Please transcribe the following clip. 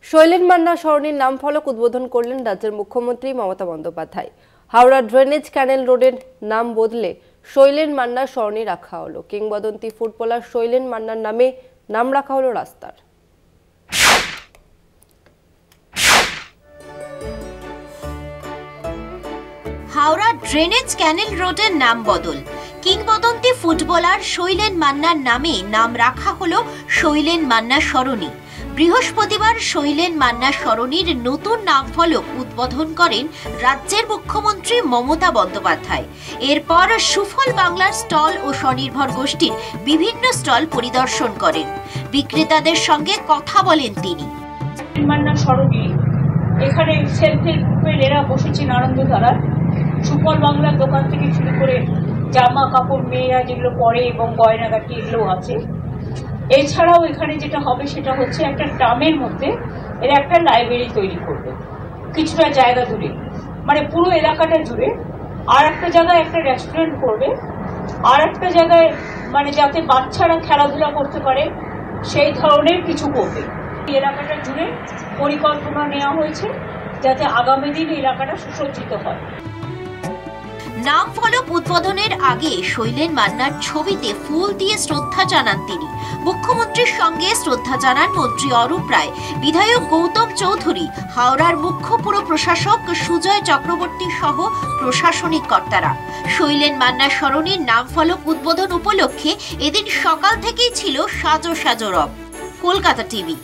শৈলেন মান্না সরণির নাম ফলক উদ্বোধন করলেন রাজ্যের মুখ্যমন্ত্রী মমতা বন্দ্যোপাধ্যায়। হাওড়া ড্রেনেজ ক্যানেল রোডের নাম বদলে শৈলেন মান্না সরণি রাখা হলো। কিংবদন্তি ফুটবলার শৈলেন মান্নার নামে নাম রাখা হলো রাস্তার। হাওড়া ড্রেনেজ ক্যানেল রোডের নাম বদল। কিংবদন্তি ফুটবলার শৈলেন মান্নার নামে নাম রাখা হলো শৈলেন মান্না সরণি। বৃহস্পতিবার শৈলেন মান্না সরণির নতুন নাম ফলক উদ্বোধন করেন রাজ্যের মুখ্যমন্ত্রী মমতা বন্দ্যোপাধ্যায়। এরপর সুফল বাংলার স্টল ও স্বনির্ভর গোষ্ঠীর বিভিন্ন স্টল পরিদর্শন করেন। বিক্রেতাদের সঙ্গে কথা বলেন তিনি। মান্না সরণি এখানে সেলফ হেল্প গ্রুপের এরা বসেছেন আনন্দধারা। সুফল বাংলার দোকান থেকে শুরু করে জামা কাপড় মেয়েরা যেগুলো পরে এবং গয়নাগাটি এগুলো আছে। এছাড়াও এখানে যেটা হবে সেটা হচ্ছে একটা ট্রামের মধ্যে এরা একটা লাইব্রেরি তৈরি করবে কিছুটা জায়গা জুড়ে, মানে পুরো এলাকাটা জুড়ে। আর একটা জায়গায় একটা রেস্টুরেন্ট করবে, আর একটা জায়গায় মানে যাতে বাচ্চারা খেলাধুলা করতে পারে সেই ধরনের কিছু করবে। এলাকাটা জুড়ে পরিকল্পনা নেওয়া হয়েছে যাতে আগামী দিন এলাকাটা সুসজ্জিত হয়। নাম ফলক উদ্বোধনের আগে শৈলেন মান্নার ছবিতে ফুল দিয়ে শ্রদ্ধা জানান তিনি। মুখ্যমন্ত্রীর সঙ্গে শ্রদ্ধা জানান মন্ত্রী অরূপ রায়, বিধায়ক গৌতম চৌধুরী, হাওড়ার মুখ্য পুর প্রশাসক সুজয় চক্রবর্তী সহ প্রশাসনিক কর্তারা। শৈলেন মান্না সরণির নাম ফলক উদ্বোধন উপলক্ষে এদিন সকাল থেকেই ছিল সাজো সাজো রব। কলকাতা টিভি।